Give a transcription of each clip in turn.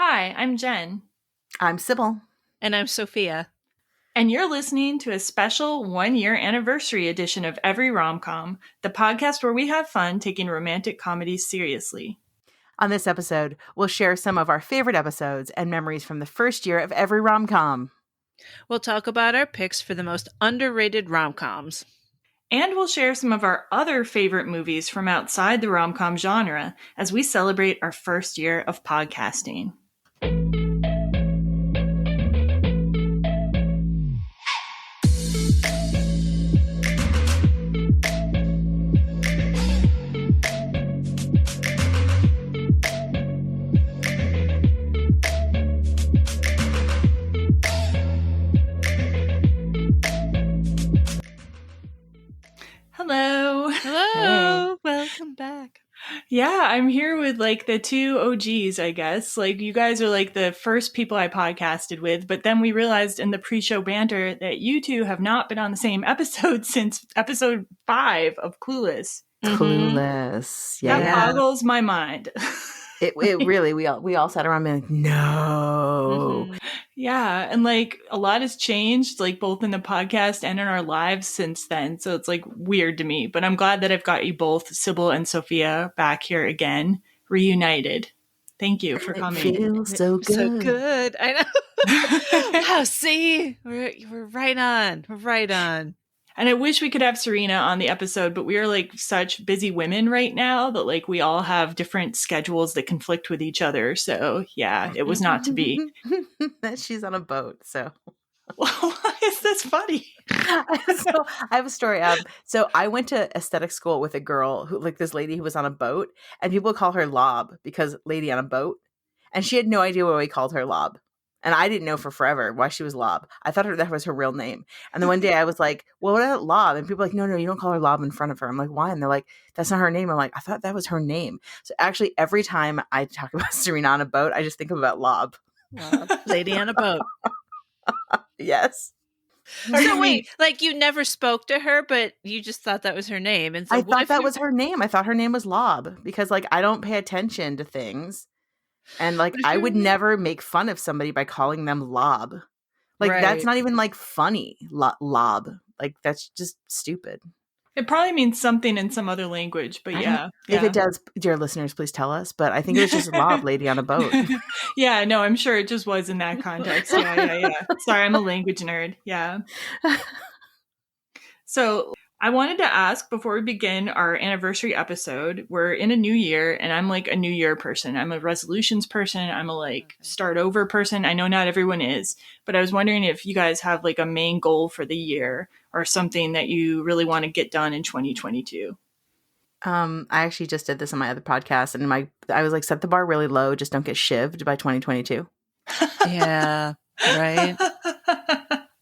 Hi, I'm Jen. I'm Cybil. And I'm Sophia. And you're listening to a special 1-year anniversary edition of Every Rom Com, the podcast where we have fun taking romantic comedies seriously. On this episode, we'll share some of our favorite episodes and memories from the first year of Every Rom Com. We'll talk about our picks for the most underrated rom-coms. And we'll share some of our other favorite movies from outside the rom-com genre as we celebrate our first year of podcasting. Hello. Hello. Welcome back. Yeah, I'm here with like the two OGs, I guess. Like you guys are like the first people I podcasted with, but then we realized in the pre-show banter that you two have not been on the same episode since episode 5 of Clueless. Clueless. That Yeah. boggles my mind. It really, we all sat around being like, no. Yeah, and like a lot has changed, like both in the podcast and in our lives since then. So it's like weird to me, but I'm glad that I've got you both, Cybil and Sophia, back here again, reunited. Thank you for coming. It feels so good. So good. I know. Oh, see, we're right on. We're right on. And I wish we could have Serena on the episode, but we are like such busy women right now that like we all have different schedules that conflict with each other. So yeah, it was not to be. She's on a boat, so. Why is this funny? So I have a story. So I went to aesthetic school with a girl who, like this lady who was on a boat, and people call her Lob because lady on a boat, and she had no idea why we called her Lob. And I didn't know for forever why she was Lob. I thought that was her real name. And then one day I was like, well, what about Lob? And people were like, no, you don't call her Lob in front of her. I'm like, why? And they're like, that's not her name. I'm like, I thought that was her name. So actually, every time I talk about Serena on a boat, I just think about Lob. Lady on a boat. Yes. So wait, like you never spoke to her, but you just thought that was her name. And so I thought that was her name. I thought her name was Lob because like I don't pay attention to things. And like I would never make fun of somebody by calling them Lob. Like that's not even like funny. Lob. Like that's just stupid. It probably means something in some other language, but yeah. If it does, dear listeners, please tell us. But I think it was just Lob, lady on a boat. Yeah, no, I'm sure it just was in that context. Yeah. Sorry, I'm a language nerd. Yeah. So I wanted to ask before we begin our anniversary episode, we're in a new year and I'm like a new year person. I'm a resolutions person. I'm a like start over person. I know not everyone is, but I was wondering if you guys have like a main goal for the year or something that you really want to get done in 2022. I actually just did this on my other podcast and I was like, set the bar really low. Just don't get shivved by 2022. Yeah. Right.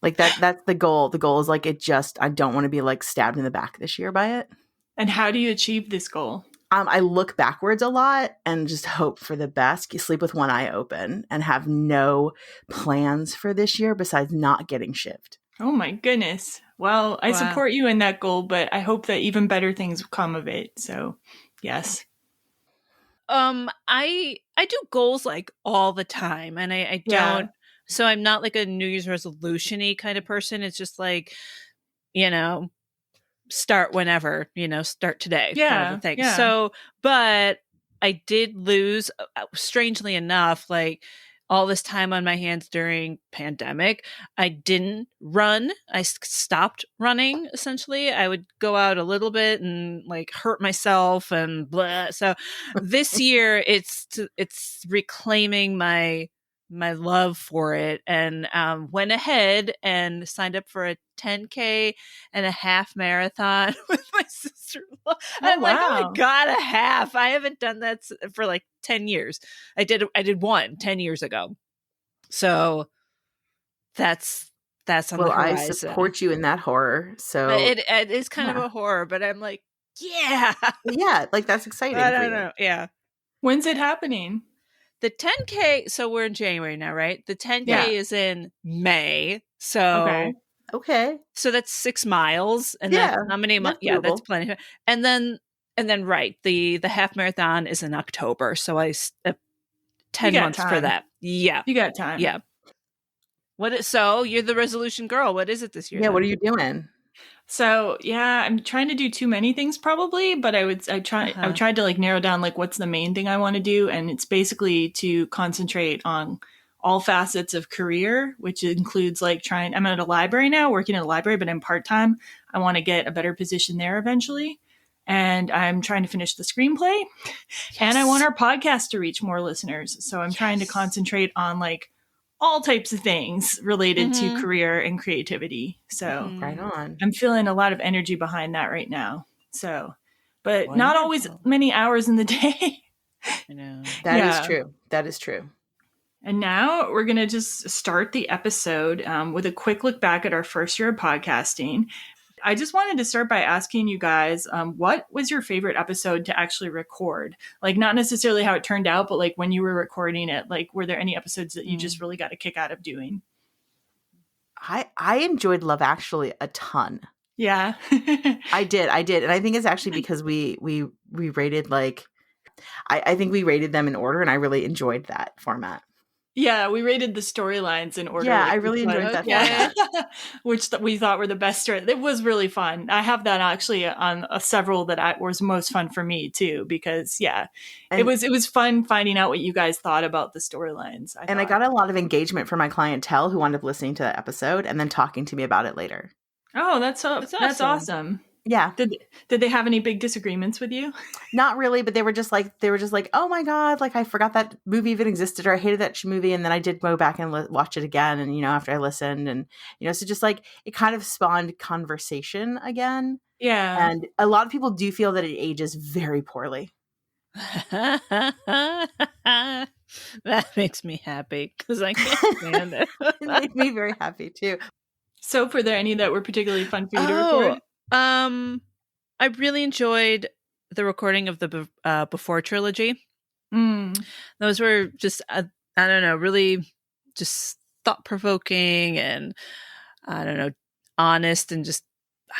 Like that's the goal. The goal is like I don't want to be like stabbed in the back this year by it. And how do you achieve this goal? I look backwards a lot and just hope for the best. You sleep with one eye open and have no plans for this year besides not getting shivved. Oh my goodness. Well, I support you in that goal, but I hope that even better things come of it. So, yes. I do goals like all the time and I don't. So I'm not like a New Year's resolution-y kind of person. It's just like, start whenever, start today. Yeah. Kind of thing. Yeah. So, but I did lose, strangely enough, like all this time on my hands during pandemic. I didn't run. I stopped running, essentially. I would go out a little bit and like hurt myself and blah. So this year it's reclaiming my love for it and went ahead and signed up for a 10K and a half marathon with my sister-in-law. I'm like, oh my God, a half. I haven't done that for like 10 years. I did one 10 years ago. So that's on the horizon. I support you in that horror. So but it is kind of a horror, but I'm like, yeah. Yeah, like that's exciting. I don't know. Yeah. When's it happening? The 10K, so we're in January now, right? The 10K is in May. So okay. So that's 6 miles. And that's how many months? Yeah, that's plenty. And then right, the half marathon is in October. So 10 got months for time. that. Yeah. You got time. Yeah. So you're the resolution girl. What is it this year? Yeah, then? what are you doing? So yeah, I'm trying to do too many things probably, but I've tried to like narrow down like what's the main thing I want to do, and it's basically to concentrate on all facets of career, which includes like I'm at a library now, working at a library, but I'm part-time. I want to get a better position there eventually. And I'm trying to finish the screenplay, and I want our podcast to reach more listeners. So I'm trying to concentrate on like all types of things related to career and creativity. So Right on. I'm feeling a lot of energy behind that right now. So, but not always Wonderful. many hours in the day. I know. That is true. That is true. And now we're going to just start the episode with a quick look back at our first year of podcasting. I just wanted to start by asking you guys, what was your favorite episode to actually record? Like, not necessarily how it turned out, but like when you were recording it, like, were there any episodes that you just really got a kick out of doing? I enjoyed Love Actually a ton. Yeah. I did. And I think it's actually because we rated like I think we rated them in order, and I really enjoyed that format. Yeah, we rated the storylines in order. Yeah, like I really enjoyed that format. Which we thought were the best story. It was really fun. I have that actually on several that was most fun for me too, because it was fun finding out what you guys thought about the storylines. I got a lot of engagement from my clientele who wound up listening to the episode and then talking to me about it later. Oh, that's awesome. Yeah. Did they have any big disagreements with you? Not really, but they were just like, oh my God, like I forgot that movie even existed, or I hated that movie. And then I did go back and watch it again. And, after I listened, and, so just like it kind of spawned conversation again. Yeah. And a lot of people do feel that it ages very poorly. That makes me happy because I can't stand it. It made me very happy too. So, were there any that were particularly fun for you to record? I really enjoyed the recording of the Before trilogy. Those were just, I don't know, really just thought-provoking and, I don't know, honest, and just,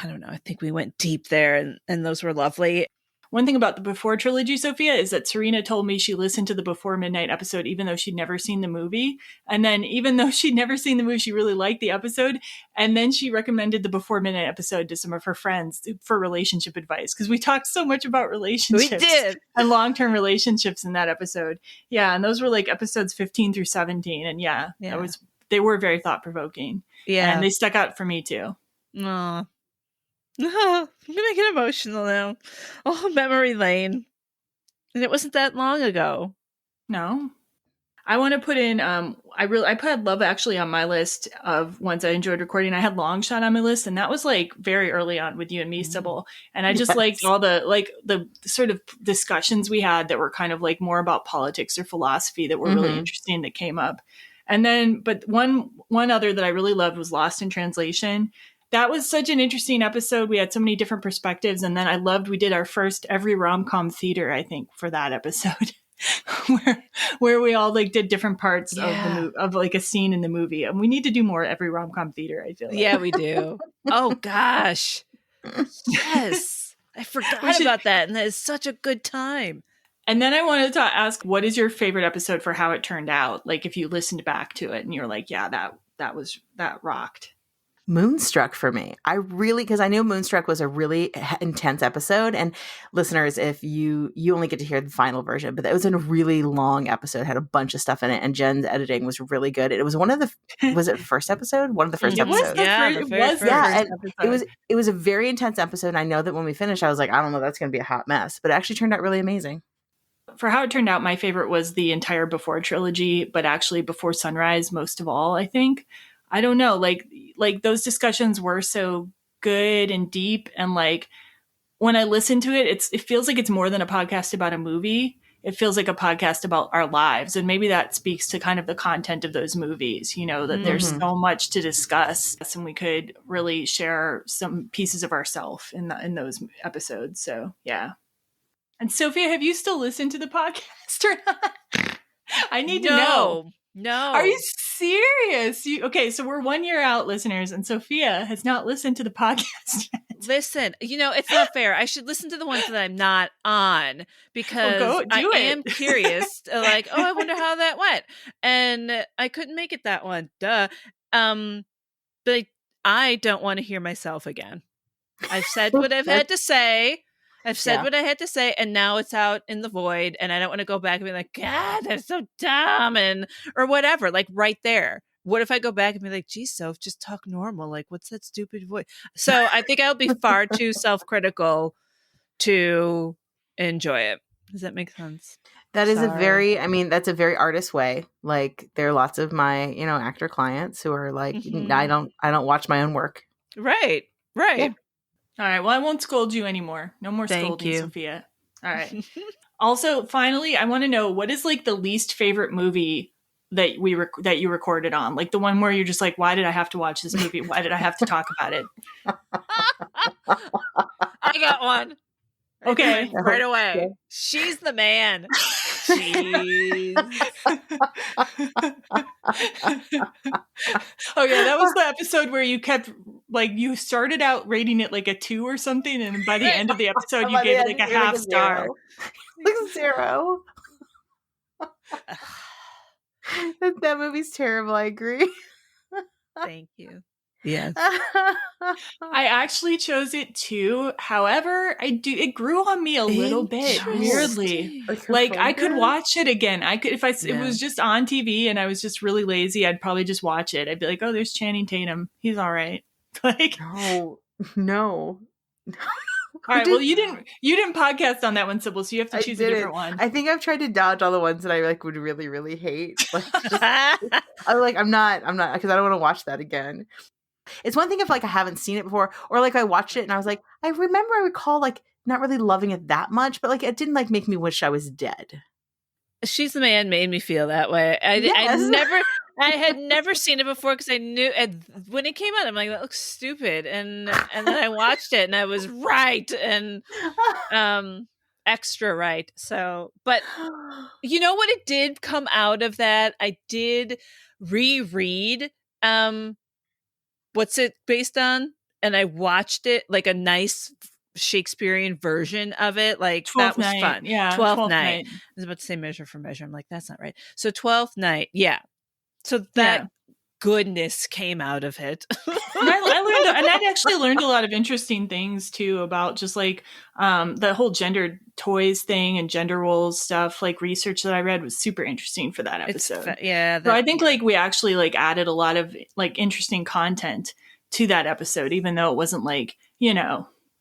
I don't know, I think we went deep there, and those were lovely. One thing about the Before trilogy, Sophia, is that Serena told me she listened to the Before Midnight episode even though she'd never seen the movie. And then even though she'd never seen the movie, she really liked the episode. And then she recommended the Before Midnight episode to some of her friends for relationship advice, because we talked so much about relationships. We did. And long-term relationships in that episode. Yeah, and those were like episodes 15 through 17. And they were very thought-provoking. Yeah. And they stuck out for me too. Aw. I'm gonna get emotional now. Oh, memory lane. And it wasn't that long ago. No. I want to put in I put Love Actually on my list of ones I enjoyed recording. I had Long Shot on my list, and that was like very early on with you and me, Cybil. And I just liked all the sort of discussions we had that were kind of like more about politics or philosophy that were really interesting that came up. And then but one other that I really loved was Lost in Translation. That was such an interesting episode. We had so many different perspectives. And then we did our first Every Rom Com theater, I think, for that episode, where we all like did different parts of like a scene in the movie. And we need to do more Every Rom Com theater, I feel like. Yeah, we do. Oh, gosh. Yes. I forgot about that. And that is such a good time. And then I wanted to ask, what is your favorite episode for how it turned out? Like if you listened back to it and you're like, yeah, that rocked. Moonstruck for me. Because I knew Moonstruck was a really intense episode. And listeners, if you only get to hear the final version, but it was a really long episode, had a bunch of stuff in it, and Jen's editing was really good. It was was it the first episode? One of the first episodes. It was a very intense episode. And I know that when we finished, I was like, I don't know, that's going to be a hot mess, but it actually turned out really amazing. For how it turned out, my favorite was the entire Before trilogy, but actually Before Sunrise most of all, I think. I don't know, like those discussions were so good and deep, and like when I listen to it, it feels like it's more than a podcast about a movie. It feels like a podcast about our lives, and maybe that speaks to kind of the content of those movies, that there's so much to discuss, and we could really share some pieces of ourselves in those episodes. So yeah. And Sophia, have you still listened to the podcast or not? I need to know. No. Are you serious? Okay, so we're 1 year out, listeners, and Sophia has not listened to the podcast yet. Listen, it's not fair. I should listen to the ones that I'm not on because go I do it. am curious. Like, oh, I wonder how that went. And I couldn't make it that one. Duh. But I don't want to hear myself again. I've said what I've had to say. I've said what I had to say, and now it's out in the void, and I don't want to go back and be like, God, that's so dumb, or whatever, like right there. What if I go back and be like, geez, Soph, just talk normal. Like, what's that stupid voice? So I think I'll be far too self-critical to enjoy it. Does that make sense? That is that's a very artist way. Like, there are lots of my, actor clients who are like, I don't watch my own work. Right. Yeah. All right. Well, I won't scold you anymore. No more scolding, Sophia. All right. Also, finally, I want to know, what is like the least favorite movie that that you recorded on? Like the one where you're just like, why did I have to watch this movie? Why did I have to talk about it? I got one. Okay. Right away. Yeah. She's the man. Jeez. Okay, that was the episode where you kept, like, you started out rating it like a 2 or something, and by the end of the episode, you gave it like a half star. Like 0. That movie's terrible. I agree. Thank you. Yes. I actually chose it too. However, it grew on me a little bit, weirdly. Like, I could watch it again. I could, if it was just on TV and I was just really lazy, I'd probably just watch it. I'd be like, oh, there's Channing Tatum. He's all right. Like, no. All right. Well, you didn't podcast on that one, Cybil, so you have to choose a different one. I think I've tried to dodge all the ones that I like would really, really hate. Like, I'm not because I don't want to watch that again. It's one thing if like I haven't seen it before, or like I watched it and I was like, I recall like not really loving it that much, but like it didn't like make me wish I was dead. She's the Man made me feel that way. I had never seen it before because I knew when it came out, I'm like, that looks stupid, and then I watched it and I was right, and extra right. So, but you know what? It did come out of that. I did reread what's it based on, and I watched it like a nice Shakespearean version of it. Like, that was fun. Yeah. 12th Night. I was about to say Measure for Measure. I'm like, that's not right. So 12th Night. Yeah. So that goodness came out of it. And I actually learned a lot of interesting things too about just like the whole gendered toys thing and gender roles stuff. Like, research that I read was super interesting for that episode. So I think like we actually like added a lot of like interesting content to that episode, even though it wasn't like,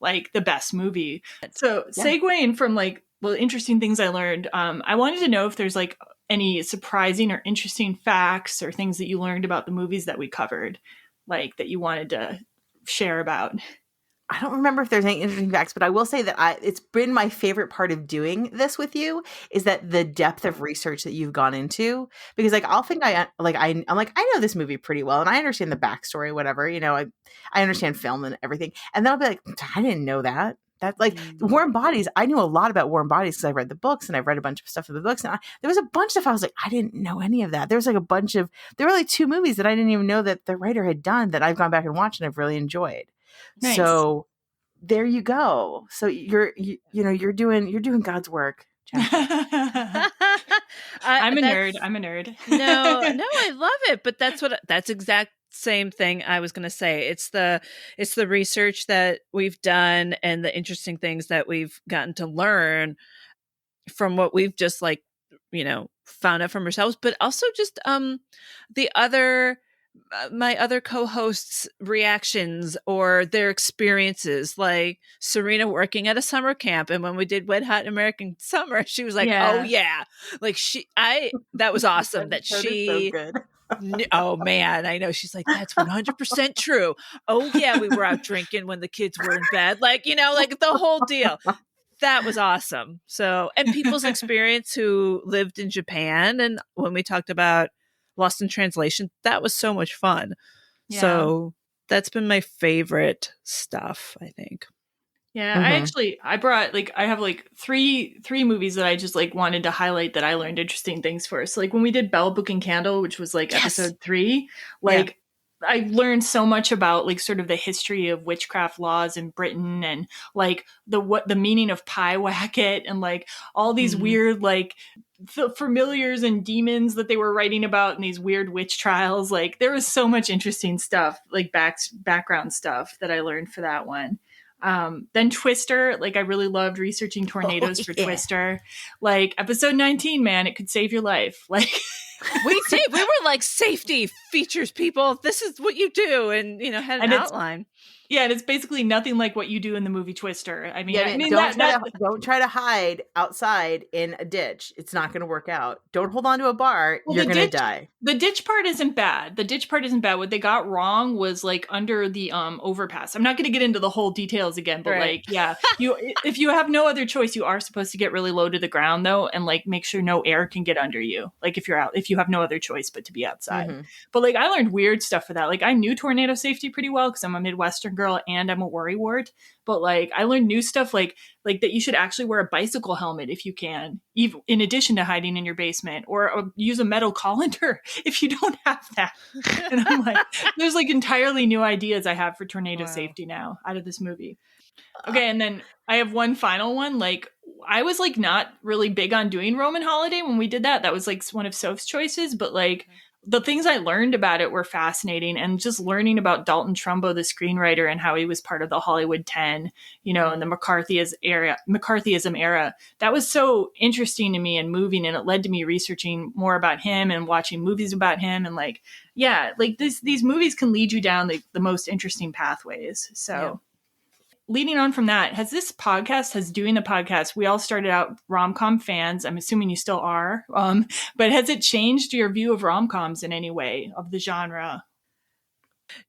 like the best movie. So segueing from like, well, interesting things I learned, I wanted to know if there's like any surprising or interesting facts or things that you learned about the movies that we covered, like that you wanted to share about. I don't remember if there's any interesting facts, but I will say that it's been my favorite part of doing this with you is that the depth of research that you've gone into, because like I'll think I'm like, I know this movie pretty well and I understand the backstory, whatever, I understand film and everything. And then I'll be like, I didn't know that. That's like Warm Bodies. I knew a lot about Warm Bodies because I read the books and I've read a bunch of stuff in the books. And there was a bunch of stuff I was like, I didn't know any of that. There was like there were like 2 movies that I didn't even know that the writer had done that I've gone back and watched and I've really enjoyed. Nice. So there you go. So you're doing God's work. I'm a nerd. No, I love it. But that's exact same thing I was going to say. It's the research that we've done and the interesting things that we've gotten to learn from what we've just like, found out from ourselves, but also just the other my other co-hosts' reactions or their experiences, like Serena working at a summer camp, and when we did Wet Hot American Summer, she was like, "Oh yeah," like that was awesome. that she. So good. Oh man, I know. She's like, that's 100% true. Oh yeah, we were out drinking when the kids were in bed. Like, like the whole deal. That was awesome. So, and people's experience who lived in Japan. And when we talked about Lost in Translation, that was so much fun. Yeah. So that's been my favorite stuff, I think. Yeah, mm-hmm. I brought I have three movies that I just wanted to highlight that I learned interesting things for. So when we did Bell Book and Candle, which was episode 3, I learned so much about like sort of the history of witchcraft laws in Britain and like the meaning of pie whacket and like all these weird like familiars and demons that they were writing about in these weird witch trials. Like there was so much interesting stuff, like background stuff that I learned for that one. Then Twister, like I really loved researching tornadoes for Twister. Like episode 19, man, it could save your life. Like we did. We were like, safety features, people. This is what you do, and had an outline. Yeah, and it's basically nothing like what you do in the movie Twister. I mean, don't try to hide outside in a ditch. It's not going to work out. Don't hold on to a bar. You're going to die. The ditch part isn't bad. What they got wrong was like under the overpass. I'm not going to get into the whole details again, but like, yeah, if you have no other choice, you are supposed to get really low to the ground though, and like make sure no air can get under you. Like if you have no other choice but to be outside. But like I learned weird stuff for that. Like I knew tornado safety pretty well because I'm a Midwestern girl and I'm a worrywart. But like I learned new stuff like that you should actually wear a bicycle helmet if you can, even in addition to hiding in your basement, or use a metal colander if you don't have that. And I'm like, there's like entirely new ideas I have for tornado safety now out of this movie. Okay, and then I have one final one. Like I was like not really big on doing Roman Holiday when we did that. That was like one of Soph's choices, but like the things I learned about it were fascinating, and just learning about Dalton Trumbo, the screenwriter, and how he was part of the Hollywood 10, and the McCarthyism era. That was so interesting to me and moving, and it led to me researching more about him and watching movies about him. And like, yeah, like these movies can lead you down the most interesting pathways. So leading on from that, doing the podcast, we all started out rom-com fans. I'm assuming you still are. But has it changed your view of rom-coms in any way, of the genre?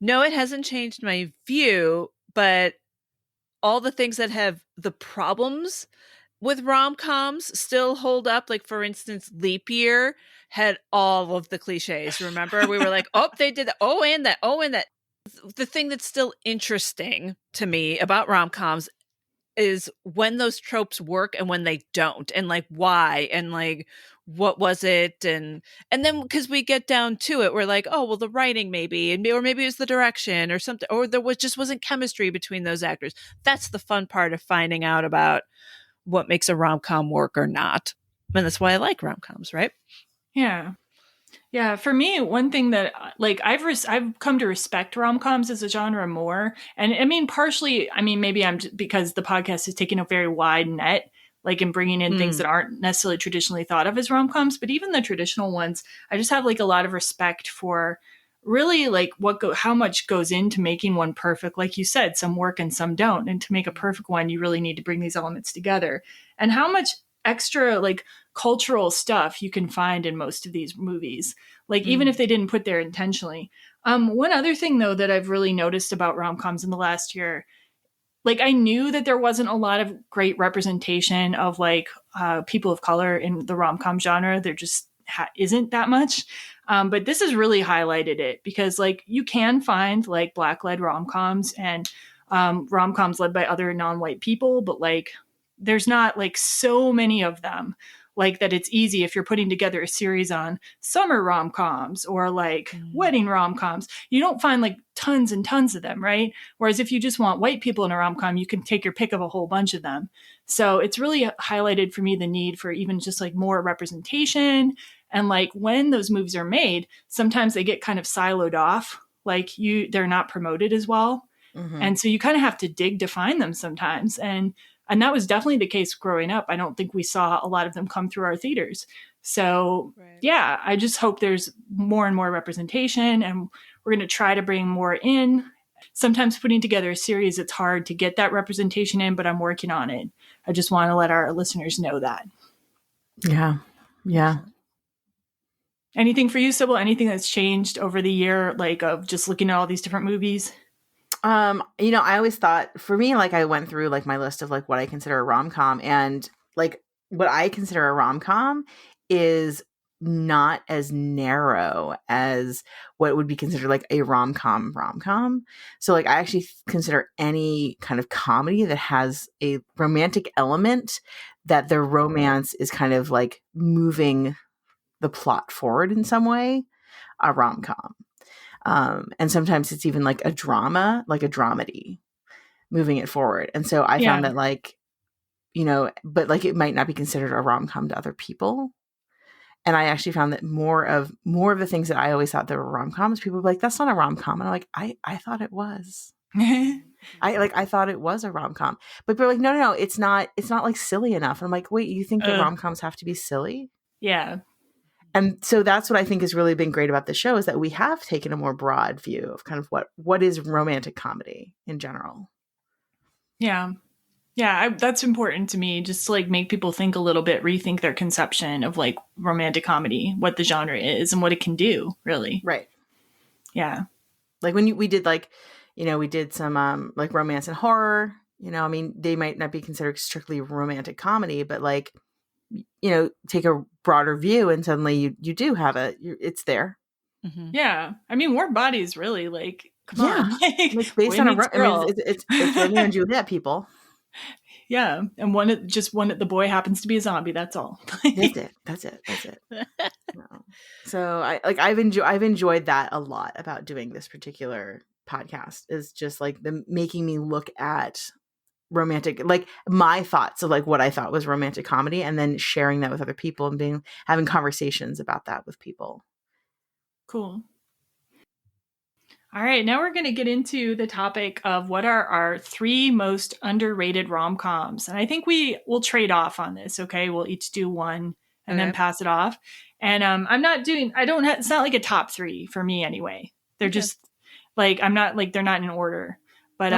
No, it hasn't changed my view, but all the things that have the problems with rom-coms still hold up. Like, for instance, Leap Year had all of the cliches. Remember? We were like, oh, they did that. Oh, and that. Oh, and that. The thing that's still interesting to me about rom-coms is when those tropes work and when they don't, and like why, and like what was it, and then because we get down to it, we're like, oh well, the writing maybe, or maybe it was the direction or something, or there wasn't chemistry between those actors. That's the fun part of finding out about what makes a rom-com work or not, and that's why I like rom-coms, right? Yeah, for me, one thing that like I've come to respect rom-coms as a genre more, and I mean partially, maybe I'm because the podcast is taking a very wide net, like in bringing in things that aren't necessarily traditionally thought of as rom-coms, but even the traditional ones, I just have like a lot of respect for really like how much goes into making one perfect. Like you said, some work and some don't, and to make a perfect one, you really need to bring these elements together, and how much extra like cultural stuff you can find in most of these movies, like even if they didn't put there intentionally. One other thing though that I've really noticed about rom-coms in the last year, like I knew that there wasn't a lot of great representation of like people of color in the rom-com genre. There just isn't that much. But this has really highlighted it, because like you can find like black-led rom-coms and rom-coms led by other non-white people, but like there's not like so many of them, like that it's easy if you're putting together a series on summer rom-coms or like wedding rom-coms. You don't find like tons and tons of them, right? Whereas if you just want white people in a rom-com, you can take your pick of a whole bunch of them. So it's really highlighted for me the need for even just like more representation. And like when those movies are made, sometimes they get kind of siloed off, like they're not promoted as well. And so you kind of have to dig to find them sometimes. And that was definitely the case growing up. I don't think we saw a lot of them come through our theaters. So yeah, I just hope there's more and more representation, and we're going to try to bring more in. Sometimes putting together a series, it's hard to get that representation in, but I'm working on it. I just want to let our listeners know that. Yeah. Anything for you, Cybil? Anything that's changed over the year, like of just looking at all these different movies? I always thought, for me, like I went through like my list of like what I consider a rom-com, and like what I consider a rom-com is not as narrow as what would be considered like a rom-com. So like I actually consider any kind of comedy that has a romantic element, that the romance is kind of like moving the plot forward in some way, a rom-com. And sometimes it's even like a drama, like a dramedy, moving it forward. And so I Yeah. found that like, but like it might not be considered a rom-com to other people. And I actually found that more of the things that I always thought they were rom-coms, people were like, that's not a rom-com. And I'm like, I thought it was. I thought it was a rom-com. But people are like, no, it's not like silly enough. And I'm like, wait, you think that rom-coms have to be silly? Yeah. And so that's what I think has really been great about the show, is that we have taken a more broad view of kind of what is romantic comedy in general. Yeah. Yeah, that's important to me, just to like make people think a little bit, rethink their conception of like romantic comedy, what the genre is and what it can do, really. Right. Yeah. Like when we did like, we did some like romance and horror, I mean, they might not be considered strictly romantic comedy, but like, take a broader view and suddenly you do have it's there. Mm-hmm. Yeah. I mean, Warm Bodies really, like, come on. Like, it's based on it's Romeo and Juliet, people. Yeah. And the boy happens to be a zombie. That's all. That's it. No. So I've enjoyed that a lot about doing this particular podcast, is just like making me look at romantic, like my thoughts of like what I thought was romantic comedy, and then sharing that with other people and having conversations about that with people. Cool. All right, now we're going to get into the topic of what are our 3 most underrated rom-coms. And I think we will trade off on this, okay? We'll each do one and then pass it off. And it's not like a top 3 for me anyway. They're just like, they're not in order. But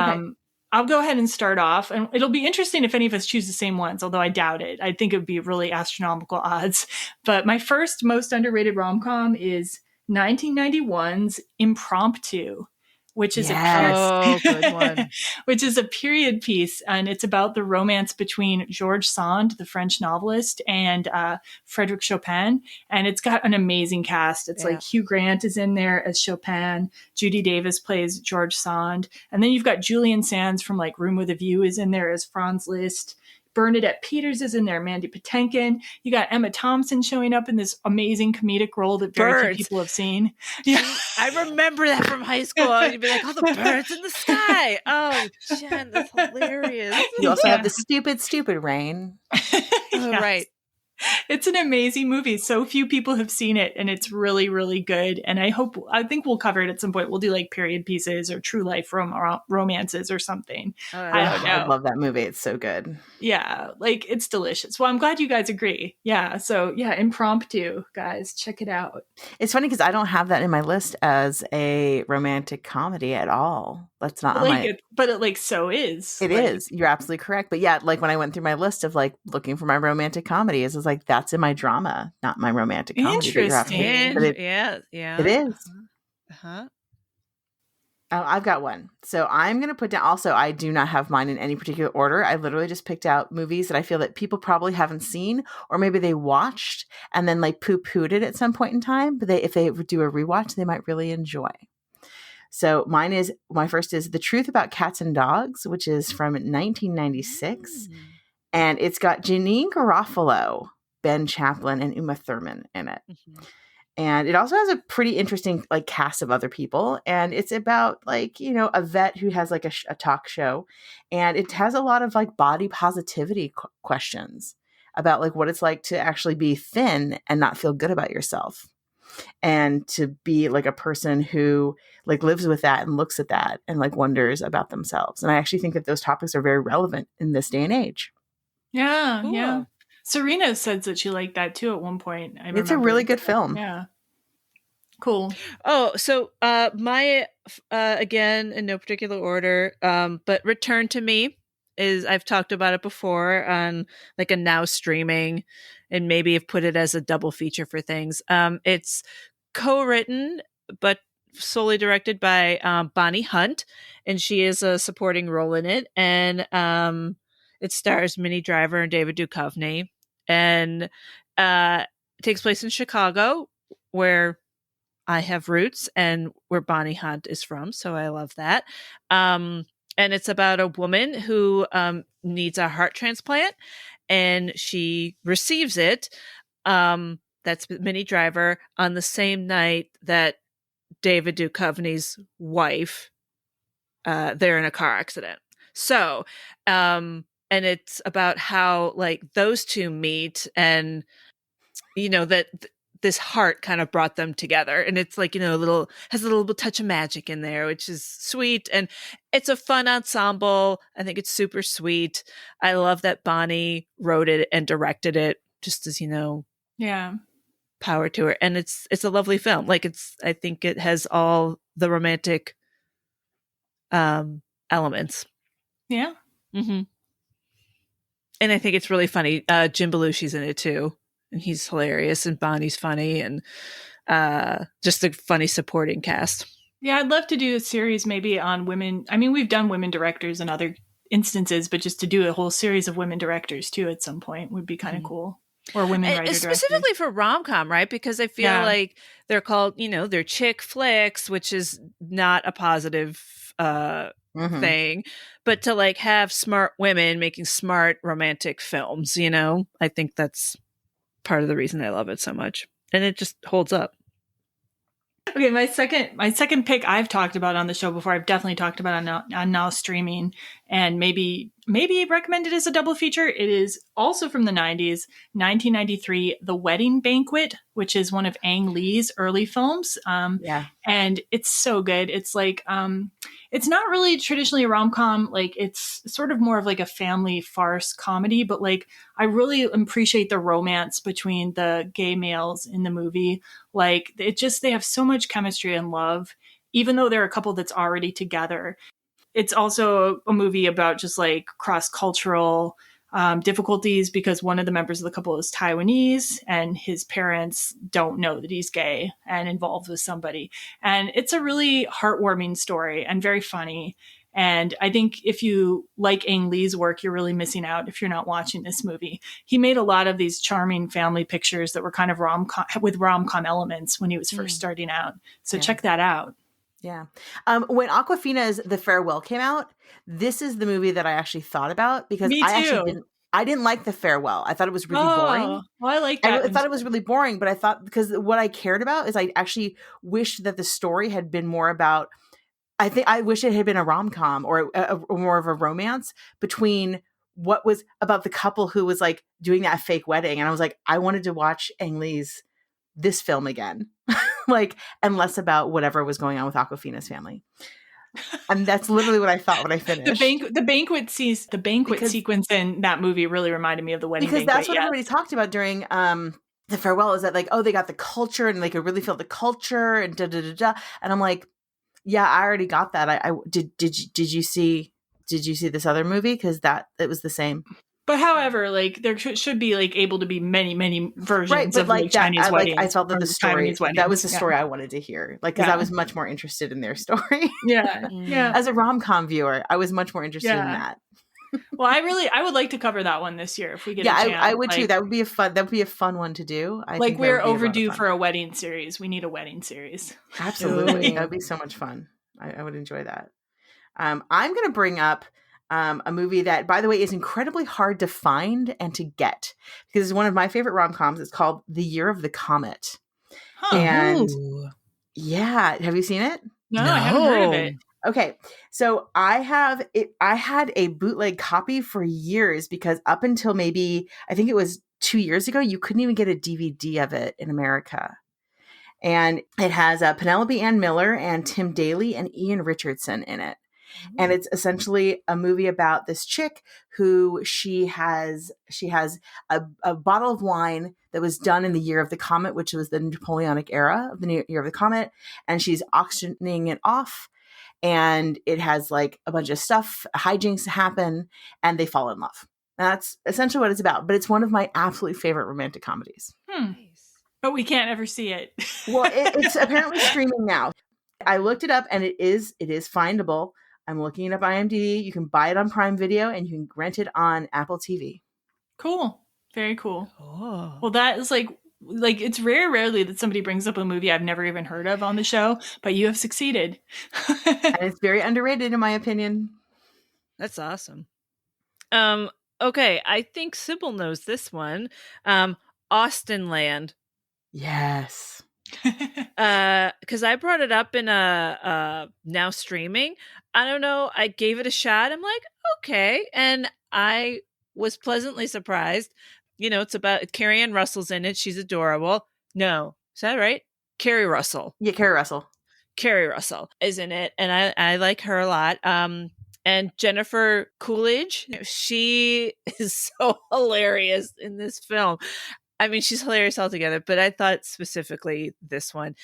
I'll go ahead and start off. And it'll be interesting if any of us choose the same ones, although I doubt it. I think it would be really astronomical odds. But my first most underrated rom-com is 1991's Impromptu, which is good one. which is a period piece, and it's about the romance between Georges Sand, the French novelist, and Frédéric Chopin, and it's got an amazing cast. It's like Hugh Grant is in there as Chopin, Judy Davis plays Georges Sand, and then you've got Julian Sands from like Room with a View is in there as Franz Liszt. Bernadette Peters is in there, Mandy Patinkin. You got Emma Thompson showing up in this amazing comedic role that very few people have seen. Yeah, I remember that from high school. You'd be like, "Oh, the birds in the sky!" Oh, Jen, that's hilarious. You also have the stupid rain. Right. It's an amazing movie. So few people have seen it, and it's really, really good. And I think we'll cover it at some point. We'll do like period pieces or true life romances or something. I don't know. I love that movie. It's so good. Yeah, like it's delicious. Well, I'm glad you guys agree. Yeah, so yeah, Impromptu, guys, check it out. It's funny because I don't have that in my list as a romantic comedy at all. That's not on my. But it like so is. It is. You're absolutely correct. But yeah, like when I went through my list of like looking for my romantic comedies, it's like that's in my drama, not my romantic comedy. Interesting. Yeah. It is. Uh-huh. Oh, I've got one. So I'm going to put down, also, I do not have mine in any particular order. I literally just picked out movies that I feel that people probably haven't seen, or maybe they watched and then like poo-pooed it at some point in time. But if they do a rewatch, they might really enjoy. So my first is The Truth About Cats and Dogs, which is from 1996. And it's got Janine Garofalo, Ben Chaplin, and Uma Thurman in it. Mm-hmm. And it also has a pretty interesting like cast of other people. And it's about like, a vet who has like a talk show. And it has a lot of like body positivity questions about like what it's like to actually be thin and not feel good about yourself. And to be like a person who like lives with that and looks at that and like wonders about themselves. And I actually think that those topics are very relevant in this day and age. Yeah. Cool. Yeah. Serena said that she liked that too at one point. It's a really good film. Yeah. Cool. Oh, so my again in no particular order, but Return to Me is, I've talked about it before on like a now streaming, and maybe have put it as a double feature for things. It's co-written but solely directed by Bonnie Hunt, and she is a supporting role in it. And it stars Minnie Driver and David Duchovny, and it takes place in Chicago, where I have roots and where Bonnie Hunt is from. So I love that. And it's about a woman who needs a heart transplant, and she receives it. That's Minnie Driver on the same night that David Duchovny's wife. They're in a car accident. So, and it's about how like those two meet, and that this heart kind of brought them together, and it's like has a little touch of magic in there, which is sweet, and it's a fun ensemble. I think it's super sweet. I love that Bonnie wrote it and directed it, just as Yeah. power to her. And it's a lovely film. Like I think it has all the romantic elements. Yeah. Mm-hmm. And I think it's really funny. Jim Belushi's in it too, and he's hilarious, and Bonnie's funny, and just a funny supporting cast. Yeah, I'd love to do a series maybe on women. I mean, we've done women directors in other instances, but just to do a whole series of women directors too at some point would be kind of cool. Or women writer specifically directors. for rom-com, right? Because I feel like they're called, they're chick flicks, which is not a positive thing, but to like have smart women making smart romantic films, I think that's part of the reason I love it so much, and it just holds up. Okay, my second pick I've talked about on the show before. I've definitely talked about on now streaming, and maybe recommended as a double feature. It is also from the 90s, 1993, The Wedding Banquet, which is one of Ang Lee's early films. And it's so good. It's like it's not really traditionally a rom-com. Like it's sort of more of like a family farce comedy, but like I really appreciate the romance between the gay males in the movie. Like they have so much chemistry and love, even though they're a couple that's already together. It's also a movie about just like cross-cultural difficulties because one of the members of the couple is Taiwanese and his parents don't know that he's gay and involved with somebody. And it's a really heartwarming story and very funny. And I think if you like Ang Lee's work, you're really missing out if you're not watching this movie. He made a lot of these charming family pictures that were kind of rom-com elements when he was first starting out. So check that out. Yeah. When Awkwafina's The Farewell came out, this is the movie that I actually thought about because Me too. I didn't like The Farewell. I thought it was really boring. Well, I like that. I thought it was really boring, but I thought because what I cared about is I actually wished that the story had been more about. I think I wish it had been a rom-com or more of a romance between what was about the couple who was like doing that fake wedding, and I was like, I wanted to watch Ang Lee's this film again. Like, and less about whatever was going on with Awkwafina's family. And that's literally what I thought when I finished. The banquet sequence in that movie really reminded me of the wedding banquet. That's what everybody talked about during The Farewell, is that like, oh, they got the culture and they could really feel the culture and da da da da. And I'm like, yeah, I already got that. I did you see this other movie? Because it was the same. But however, like there should be like able to be many versions of like that, Chinese weddings. I felt that the story that was the story I wanted to hear. Like because I was much more interested in their story. Yeah. As a rom-com viewer, I was much more interested in that. Well, I would like to cover that one this year if we get a chance. I would too. That would be a fun one to do. I think we're overdue for a wedding series. We need a wedding series. Absolutely. That would be so much fun. I would enjoy that. I'm going to bring up a movie that, by the way, is incredibly hard to find and to get because it's one of my favorite rom-coms. It's called The Year of the Comet. Huh. And yeah, have you seen it? No, I haven't heard of it. Okay, so I had a bootleg copy for years because up until maybe I think it was 2 years ago, you couldn't even get a DVD of it in America. And it has Penelope Ann Miller and Tim Daly and Ian Richardson in it. And it's essentially a movie about this chick who she has a bottle of wine that was done in the year of the comet, which was the Napoleonic era of the year of the comet. And she's auctioning it off. And it has like a bunch of stuff, hijinks happen, and they fall in love. That's essentially what it's about. But it's one of my absolutely favorite romantic comedies. But we can't ever see it. Well, it's apparently streaming now. I looked it up and it is findable. I'm looking it up IMDb. You can buy it on Prime Video and you can rent it on Apple TV. Cool. Very cool. Oh. Well, that is like it's rarely that somebody brings up a movie I've never even heard of on the show, but you have succeeded. And it's very underrated in my opinion. That's awesome. Okay, I think Cybil knows this one. Austin Land. Yes. Because I brought it up in a now streaming. I don't know. I gave it a shot. I'm like, okay, and I was pleasantly surprised. It's about Carrie Ann Russell's in it. She's adorable. No, is that right? Carrie Russell. Yeah, Carrie Russell. Carrie Russell is in it, and I like her a lot. And Jennifer Coolidge, she is so hilarious in this film. I mean, she's hilarious altogether, but I thought specifically this one.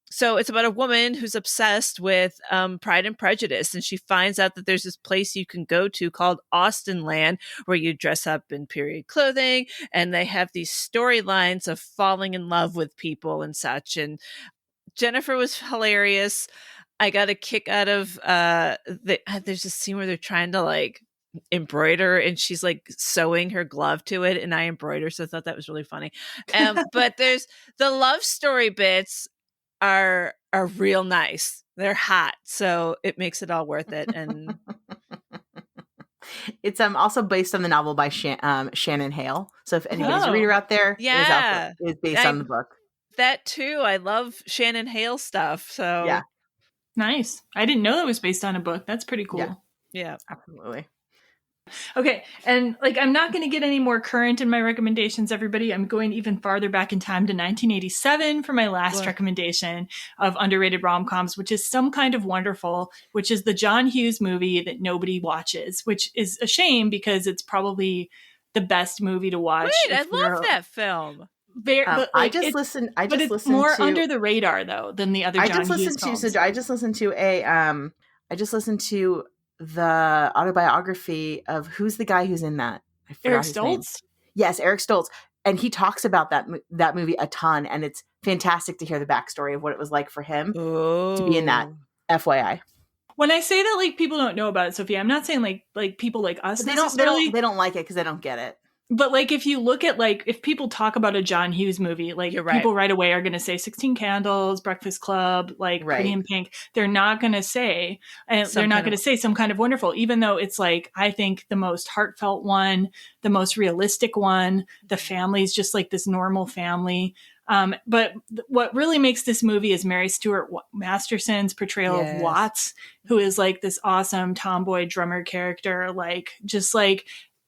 So it's about a woman who's obsessed with Pride and Prejudice, and she finds out that there's this place you can go to called Austen Land, where you dress up in period clothing, and they have these storylines of falling in love with people and such. And Jennifer was hilarious. I got a kick out of there's a scene where they're trying to like embroider and she's like sewing her glove to it, and I embroider, so I thought that was really funny. But there's the love story bits are real nice. They're hot, so it makes it all worth it. And it's also based on the novel by Shannon Hale. So if anybody's a reader out there, yeah, it is based on the book. That too. I love Shannon Hale stuff. So yeah. Nice. I didn't know that was based on a book. That's pretty cool. Yeah, absolutely. Okay. And like, I'm not going to get any more current in my recommendations, everybody. I'm going even farther back in time to 1987 for my last recommendation of underrated rom-coms, which is Some Kind of Wonderful, which is the John Hughes movie that nobody watches, which is a shame because it's probably the best movie to watch. Wait, I love that film. I just listened it's more under the radar though than the other John Hughes films. I just listened to the autobiography of who's the guy who's in that. I forgot Eric his Stoltz? name. Yes, Eric Stoltz, and he talks about that movie a ton, and it's fantastic to hear the backstory of what it was like for him to be in that. FYI. When I say that like people don't know about it, Sophia, I'm not saying like people like us necessarily. They don't like it because they don't get it. But like if you look at like if people talk about a John Hughes movie, like people right away are going to say 16 Candles, Breakfast Club, like Pretty in Pink. They're not going to say, and they're not going to say Some Kind of Wonderful, even though it's like I think the most heartfelt one, the most realistic one. The family's just like this normal family. But what really makes this movie is Mary Stuart Masterson's portrayal of Watts, who is like this awesome tomboy drummer character,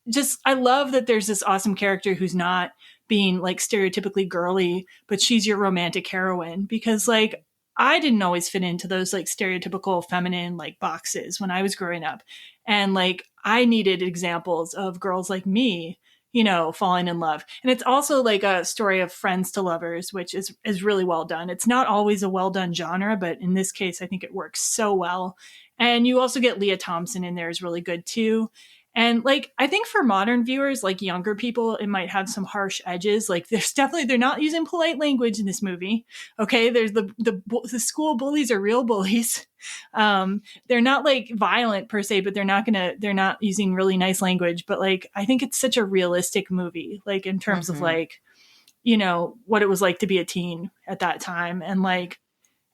just I love that there's this awesome character who's not being like stereotypically girly, but she's your romantic heroine, because like I didn't always fit into those like stereotypical feminine like boxes when I was growing up. And like I needed examples of girls like me, falling in love. And it's also like a story of friends to lovers, which is really well done. It's not always a well done genre, but in this case, I think it works so well. And you also get Leah Thompson in there is really good too. And like, I think for modern viewers, like younger people, it might have some harsh edges. Like they're not using polite language in this movie. Okay. There's the school bullies are real bullies. They're not like violent per se, but they're not using really nice language. But like, I think it's such a realistic movie, like in terms of like, what it was like to be a teen at that time. And like,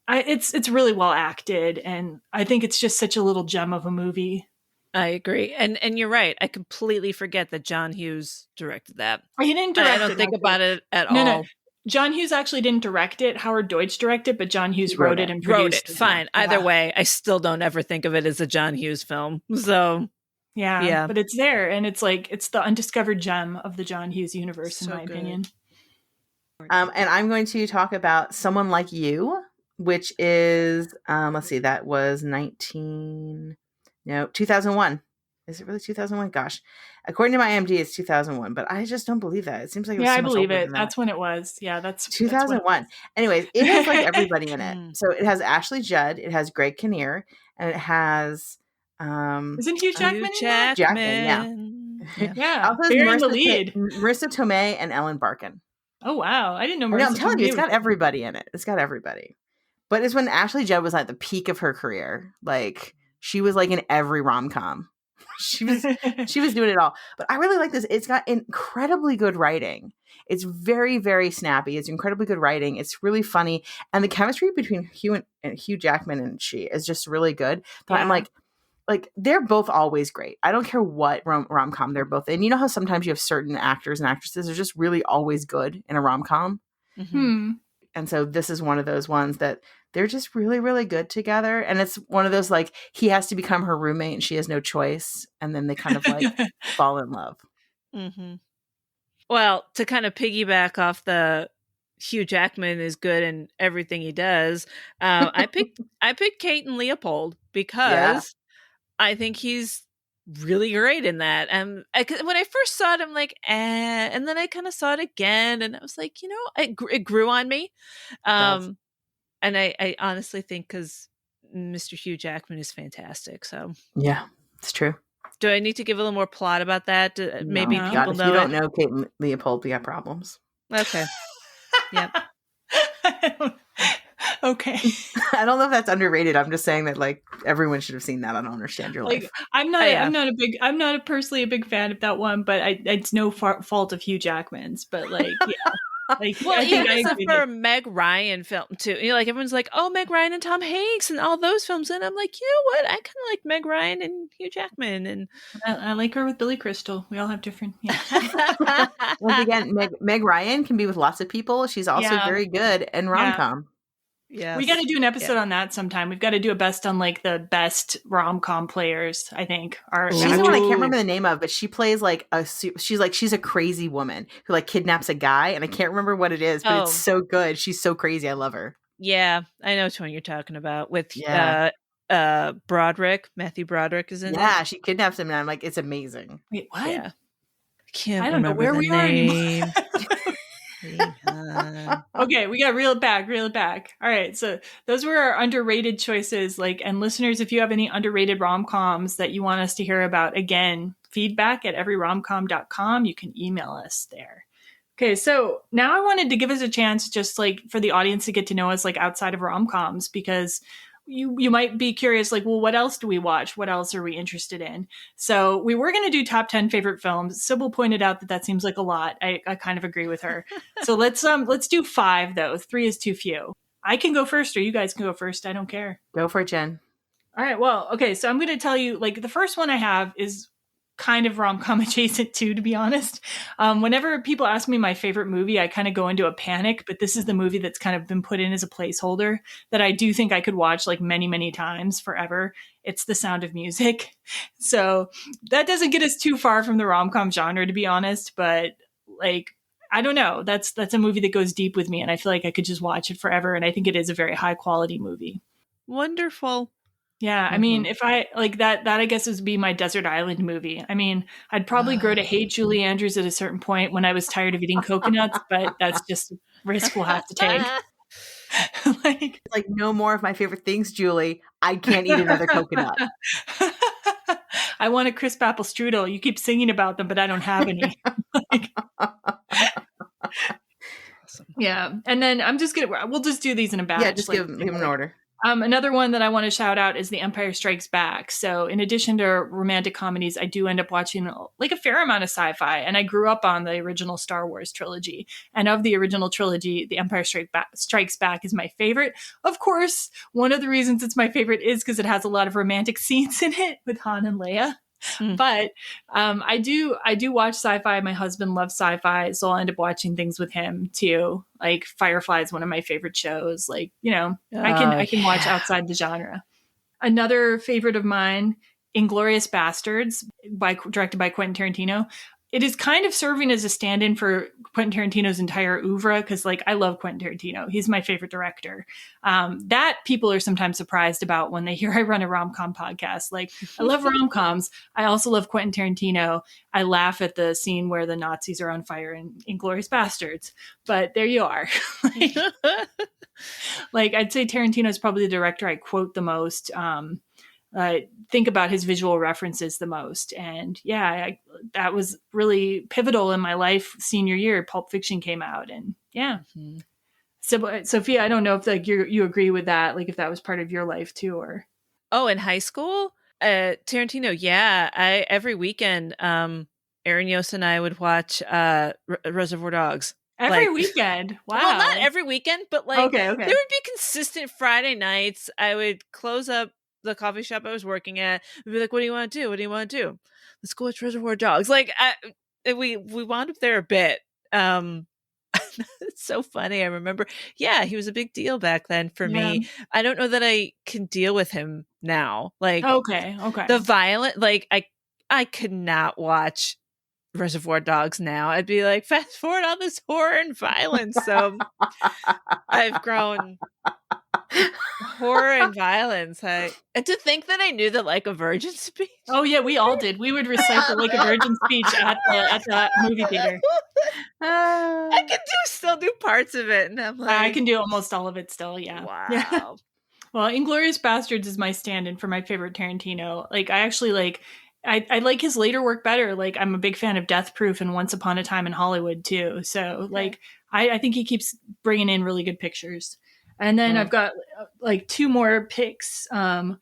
it's really well acted. And I think it's just such a little gem of a movie. I agree. And you're right. I completely forget that John Hughes directed that. He didn't direct it. I don't think about it at all. No. John Hughes actually didn't direct it. Howard Deutsch directed it, but John Hughes wrote it and produced it. Fine. Yeah. Either way, I still don't ever think of it as a John Hughes film. So yeah. But it's there, and it's like it's the undiscovered gem of the John Hughes universe, in my opinion. And I'm going to talk about Someone Like You, which is let's see, that was 2001. Is it really 2001? Gosh. According to my IMDb, it's 2001, but I just don't believe that. It seems like it was so I much believe older it. than that. That's when it was. Yeah, that's 2001. Anyways, it has like everybody in it. So it has Ashley Judd, it has Greg Kinnear, and it has isn't Hugh Jackman in that? Jackman, yeah. Also Bearing the lead. Marissa Tomei and Ellen Barkin. Oh wow. I didn't know Marissa I'm telling you, it's got everybody in it. It's got everybody. But it's when Ashley Judd was at the peak of her career. Like she was like in every rom-com. She was doing it all. But I really like this. It's got incredibly good writing. It's very, very snappy. It's incredibly good writing. It's really funny. And the chemistry between Hugh Jackman and she is just really good. But I'm like they're both always great. I don't care what rom-com they're both in. You know how sometimes you have certain actors and actresses are just really always good in a rom-com? Mm-hmm. And so this is one of those ones that they're just really, really good together. And it's one of those, like, he has to become her roommate and she has no choice. And then they kind of like fall in love. Mm-hmm. Well, to kind of piggyback off the Hugh Jackman is good in everything he does, I picked Kate and Leopold because I think he's really great in that. And when I first saw it, I'm like, and then I kind of saw it again, and I was like, it grew on me. And I honestly think because Mr. Hugh Jackman is fantastic. So yeah, it's true. do I need to give a little more plot about that? Maybe No. people If know you it. don't know Kate and Leopold, we have problems. Okay. Yep. Okay. I don't know if that's underrated. I'm just saying that like everyone should have seen that. I don't understand your Like life. I'm not personally a big fan of that one, but it's no fault of Hugh Jackman's. But like, yeah, like Well, I think even I as agree for that- a Meg Ryan film too. Like everyone's like, oh, Meg Ryan and Tom Hanks and all those films, and I'm like, you know what? I kind of like Meg Ryan and Hugh Jackman, and I like her with Billy Crystal. We all have different. Yeah. Once again, Meg Ryan can be with lots of people. She's also Yeah. very good in rom com. yes. We got to do an episode on that sometime. We've got to do a best on like the best rom com players. I think She's the one I can't remember the name of, but she plays like she's a crazy woman who like kidnaps a guy, and I can't remember what it is, but it's so good. She's so crazy. I love her. Yeah, I know which one you're talking about. With Broderick, Matthew Broderick is in it. Yeah, she kidnaps him, and I'm like, it's amazing. Wait, what? Yeah. I don't know where we are anymore. Okay, we got reel it back. All right, so those were our underrated choices. Like, and listeners, if you have any underrated rom-coms that you want us to hear about, again, feedback at everyromcom.com. You can email us there. Okay, so now I wanted to give us a chance just like for the audience to get to know us like outside of rom-coms, because you might be curious, like, well, what else do we watch? What else are we interested in? So we were going to do top 10 favorite films. Cybil pointed out that seems like a lot. I kind of agree with her. So let's do 5 though. 3 is too few. I can go first, or you guys can go first. I don't care. Go for it, Jen. All right. Well, okay. So I'm going to tell you, like, the first one I have is kind of rom-com adjacent too, to be honest. Whenever people ask me my favorite movie, I kind of go into a panic, but this is the movie that's kind of been put in as a placeholder that I do think I could watch like many, many times forever. It's The Sound of Music. So that doesn't get us too far from the rom-com genre, to be honest, but like, I don't know. That's a movie that goes deep with me, and I feel like I could just watch it forever, and I think it is a very high quality movie. Wonderful. Yeah, I mean, if I like that I guess would be my desert island movie. I mean, I'd probably grow to hate Julie Andrews at a certain point when I was tired of eating coconuts, but that's just a risk we'll have to take. like no more of my favorite things, Julie. I can't eat another coconut. I want a crisp apple strudel. You keep singing about them, but I don't have any. Awesome. Yeah, and then we'll just do these in a batch. Yeah, just give them an order. Another one that I want to shout out is The Empire Strikes Back. So in addition to romantic comedies, I do end up watching like a fair amount of sci-fi. And I grew up on the original Star Wars trilogy. And of the original trilogy, The Empire Strikes Back is my favorite. Of course, one of the reasons it's my favorite is because it has a lot of romantic scenes in it with Han and Leia. But I do watch sci-fi. My husband loves sci-fi, so I'll end up watching things with him too. Like Firefly is one of my favorite shows. Like, I can watch outside the genre. Another favorite of mine, Inglourious Bastards, directed by Quentin Tarantino. It is kind of serving as a stand-in for Quentin Tarantino's entire oeuvre, because like I love Quentin Tarantino. He's my favorite director. That people are sometimes surprised about when they hear I run a rom-com podcast. Like, I love rom-coms. I also love Quentin Tarantino. I laugh at the scene where the Nazis are on fire in Inglourious Bastards. But there you are. Like, I'd say Tarantino is probably the director I quote the most. Think about his visual references the most. And yeah, that was really pivotal in my life. Senior year, Pulp Fiction came out, and yeah. Mm-hmm. So, Sophia, I don't know if like you agree with that, like if that was part of your life too, or. Oh, in high school, Tarantino. Yeah, every weekend, Aaron Yost and I would watch Reservoir Dogs. Every weekend. Wow. Well, not every weekend, but like okay. There would be consistent Friday nights. I would close up the coffee shop I was working at and be like, what do you want to do? What do you want to do? Let's go watch Reservoir Dogs. Like we wound up there a bit. It's so funny. I remember, yeah, he was a big deal back then for Yeah. me. I don't know that I can deal with him now. Like Okay. the violent, like I could not watch Reservoir Dogs now. I'd be like, fast forward on this horror and violence. So I've grown horror and violence. And to think that I knew the Like a Virgin speech. Oh yeah, we all did. We would recite the Like a Virgin speech at the movie theater. I can still do parts of it, and I'm like, I can do almost all of it still. Yeah. wow. Yeah. Well, Inglourious Bastards is my stand-in for my favorite Tarantino. Like, I actually like. I like his later work better. Like, I'm a big fan of Death Proof and Once Upon a Time in Hollywood too. So, like, I think he keeps bringing in really good pictures. And then I've got like 2 more picks. And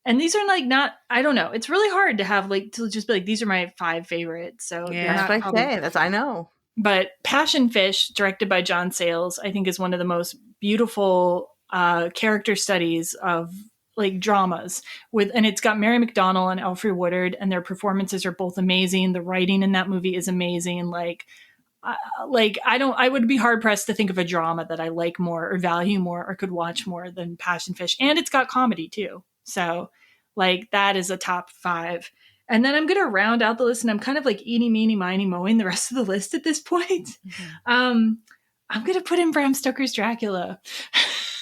these are like not. I don't know. It's really hard to have like to just be like these are my 5 favorites. So That's what I say. That's I know. But Passion Fish, directed by John Sayles, I think is one of the most beautiful character studies of like dramas and it's got Mary McDonnell and Alfre Woodard, and their performances are both amazing. The writing in that movie is amazing. I would be hard pressed to think of a drama that I like more or value more or could watch more than Passion Fish. And it's got comedy too. So like that is a top 5. And then I'm going to round out the list, and I'm kind of like eeny, meeny, miny, mowing the rest of the list at this point. I'm going to put in Bram Stoker's Dracula.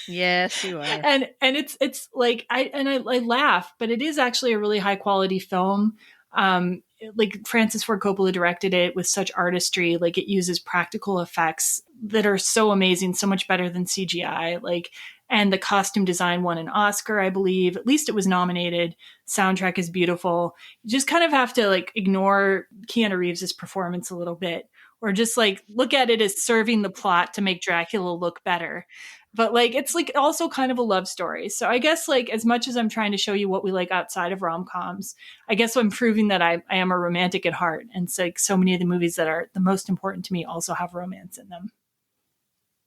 Yes, you are. And it's like I laugh, but it is actually a really high quality film. Like Francis Ford Coppola directed it with such artistry. Like it uses practical effects that are so amazing, so much better than CGI. Like, and the costume design won an Oscar, I believe. At least it was nominated. Soundtrack is beautiful. You just kind of have to like ignore Keanu Reeves' performance a little bit, or just like look at it as serving the plot to make Dracula look better. But like it's like also kind of a love story. So I guess like as much as I'm trying to show you what we like outside of rom-coms, I guess I'm proving that I am a romantic at heart. And so, like, so many of the movies that are the most important to me also have romance in them.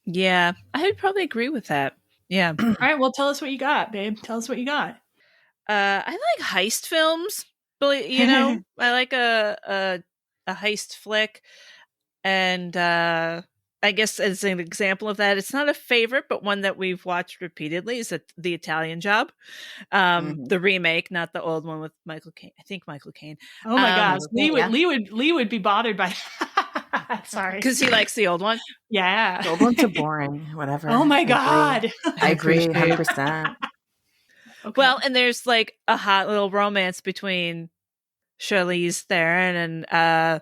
Yeah, I would probably agree with that. Yeah. All right, well, tell us what you got, babe. Tell us what you got. I like heist films, but you know, I like a heist flick, and I guess as an example of that, it's not a favorite, but one that we've watched repeatedly is The Italian Job, the remake, not the old one with Michael Caine. I think Michael Caine. Oh my gosh, Lee would be bothered by that. Sorry, because he likes the old one. Yeah, the old ones are boring. Whatever. Oh my god, I agree, 100%. Okay. Well, and there's like a hot little romance between Charlize Theron and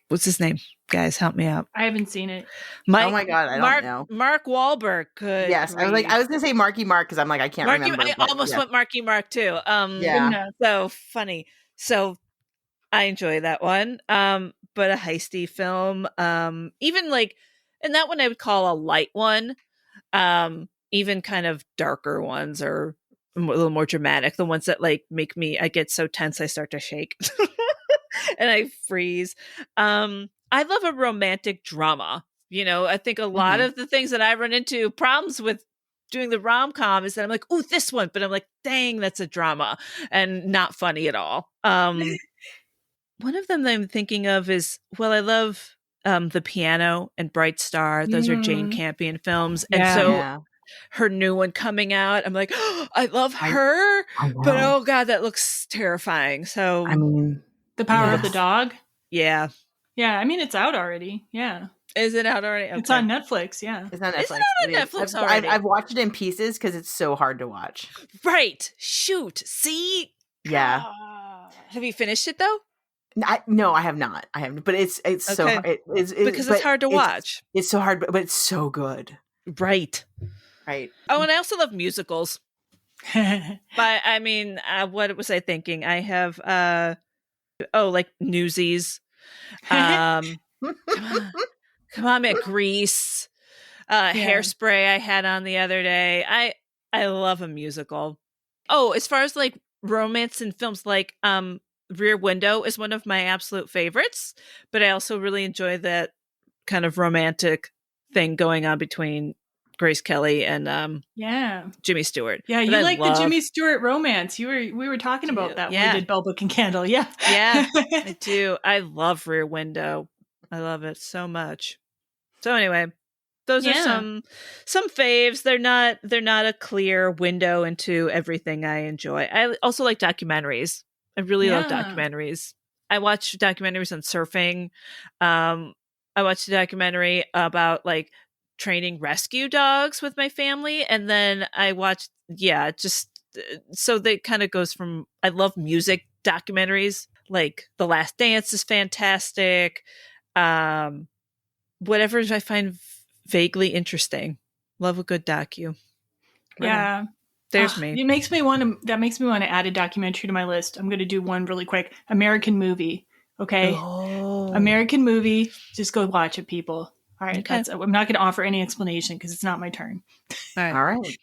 what's his name? Guys, help me out. I haven't seen it. Oh my god, I don't know. Mark Wahlberg could. Yes, I was gonna say Marky Mark because I'm like I can't remember. I almost went Marky Mark too. Yeah, so funny. So I enjoy that one. But a heisty film, even like, and that one I would call a light one. Even kind of darker ones or a little more dramatic. The ones that like make me, I get so tense I start to shake and I freeze. I love a romantic drama. You know, I think a lot of the things that I run into problems with doing the rom-com is that I'm like, oh, this one, but I'm like, dang, that's a drama and not funny at all. One of them that I'm thinking of is, well, I love The Piano and Bright Star. Those are Jane Campion films. And so her new one coming out, I'm like, oh, I love her, but oh god, that looks terrifying. So I mean, The Power of the Dog. Yeah. I mean, it's out already. Yeah. Is it out already? Okay. It's on Netflix. Yeah. It's on Netflix. Is it on Netflix already? I've watched it in pieces because it's so hard to watch. Right. Shoot. See? Yeah. Have you finished it though? No, I have not. I haven't. But it's okay. So hard. Because it's hard to watch. It's so hard, but it's so good. Right. Right. Oh, and I also love musicals. But I mean, what was I thinking? I have like Newsies. Come on, man, Grease. Hairspray I had on the other day. I love a musical. Oh, as far as like romance in films, like Rear Window is one of my absolute favorites, but I also really enjoy that kind of romantic thing going on between Grace Kelly and Jimmy Stewart. Yeah, you like the Jimmy Stewart romance. We were talking about that when we did Bell Book and Candle. Yeah. Yeah, I do. I love Rear Window. I love it so much. So anyway, those are some faves. They're not a clear window into everything I enjoy. I also like documentaries. I really love documentaries. I watch documentaries on surfing. I watched a documentary about like training rescue dogs with my family, and then I watched just so that kind of goes from I love music documentaries, like The Last Dance is fantastic. Whatever I find vaguely interesting. Love a good docu. Yeah. There's me. That makes me want to add a documentary to my list. I'm going to do one really quick. American Movie. Okay. Oh. American Movie. Just go watch it, people. All right. Okay. I'm not going to offer any explanation because it's not my turn. All right.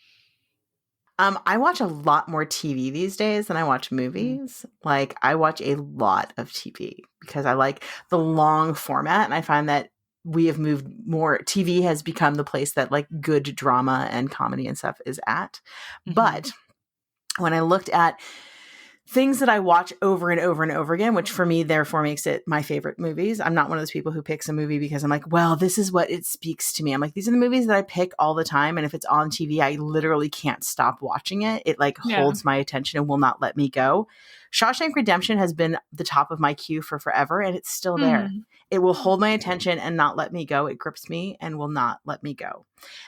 I watch a lot more TV these days than I watch movies. Like, I watch a lot of TV because I like the long format, and I find that we have moved more. TV has become the place that like good drama and comedy and stuff is at. But when I looked at things that I watch over and over and over again, which for me, therefore makes it my favorite movies. I'm not one of those people who picks a movie because I'm like, well, this is what it speaks to me. I'm like, these are the movies that I pick all the time. And if it's on TV, I literally can't stop watching it. It like holds my attention and will not let me go. Shawshank Redemption has been the top of my queue for forever, and it's still there. It will hold my attention and not let me go. It grips me and will not let me go.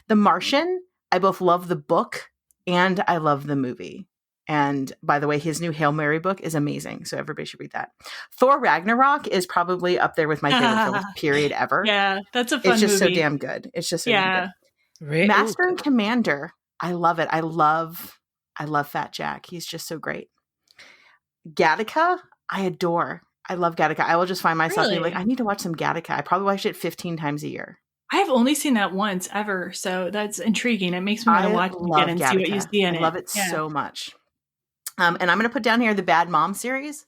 The Martian, I both love the book and I love the movie. And by the way, his new Hail Mary book is amazing. So everybody should read that. Thor Ragnarok is probably up there with my favorite film period ever. Yeah, that's a fun It's just movie. so damn good. It's just so damn good. Master and Commander. I love it. I love Fat Jack. He's just so great. Gattaca, I adore. I love Gattaca. I will just find myself being like, I need to watch some Gattaca. I probably watch it 15 times a year. I have only seen that once ever. So that's intriguing. It makes me want to watch it again and see what you see in it. I love it so much. And I'm going to put down here the Bad Mom series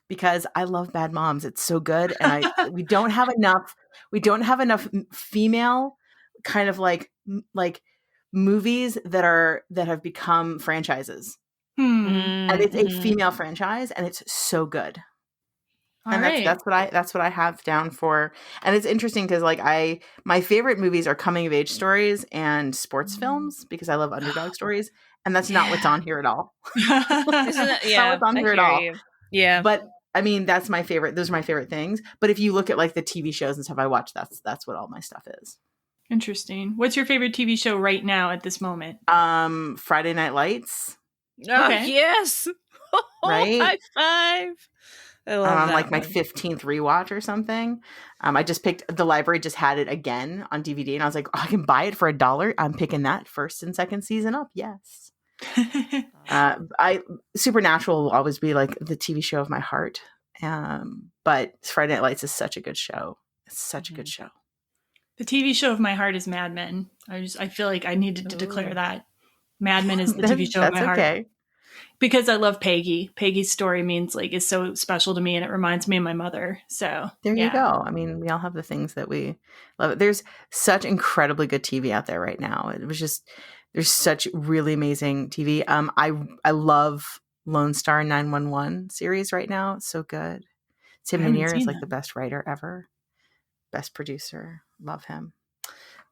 because I love Bad Moms. It's so good, and we don't have enough female kind of like movies that have become franchises. And it's a female franchise, and it's so good. That's what I have down for. And it's interesting because like my favorite movies are coming of age stories and sports films because I love underdog stories. And that's not what's on here at all. Isn't it? Yeah, not what's on here at all. Yeah. But I mean, that's my favorite. Those are my favorite things. But if you look at like the TV shows and stuff I watch, that's what all my stuff is. Interesting. What's your favorite TV show right now at this moment? Friday Night Lights. Oh, yes. Right? High five. I love that like my 15th rewatch or something. I just picked, the library just had it again on DVD, and I was like, I can buy it for $1. I'm picking that first and second season up. Yes. Supernatural will always be like the TV show of my heart. But Friday Night Lights is such a good show. It's such a good show. The TV show of my heart is Mad Men. I feel like I needed to declare that. Mad Men is the TV show of my heart. Okay. Because I love Peggy. Peggy's story is so special to me, and it reminds me of my mother. So there you go. I mean, we all have the things that we love. There's such incredibly good TV out there right now. There's such really amazing TV. I love Lone Star 911 series right now. It's so good. Tim Minear is like the best writer ever, best producer. Love him.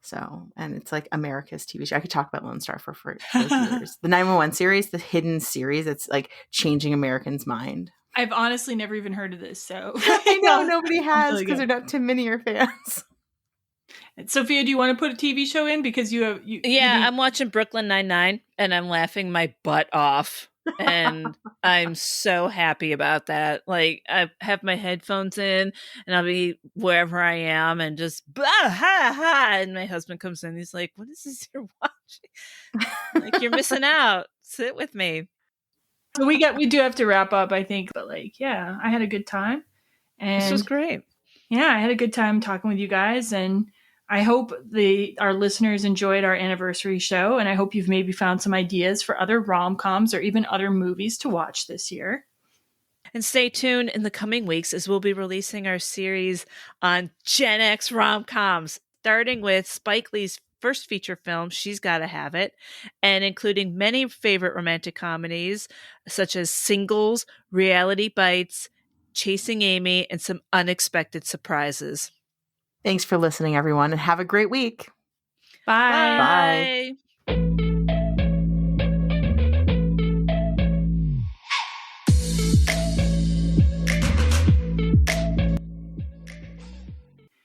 So, and it's like America's TV show. I could talk about Lone Star for years. The 911 series, the hidden series, it's like changing Americans' mind. I've honestly never even heard of this. So I know nobody has because they're not Tim Minear fans. Sophia, do you want to put a TV show in because you have? I'm watching Brooklyn Nine-Nine and I'm laughing my butt off. And I'm so happy about that. Like, I have my headphones in and I'll be wherever I am and just ha ha, and my husband comes in, he's like, what is this you're watching? Like, you're missing out. Sit with me. So we do have to wrap up, I think, but I had a good time, and this was great. I had a good time talking with you guys, and I hope our listeners enjoyed our anniversary show, and I hope you've maybe found some ideas for other rom-coms or even other movies to watch this year. And stay tuned in the coming weeks as we'll be releasing our series on Gen X rom-coms, starting with Spike Lee's first feature film, She's Gotta Have It, and including many favorite romantic comedies such as Singles, Reality Bites, Chasing Amy, and some unexpected surprises. Thanks for listening, everyone, and have a great week. Bye. Bye.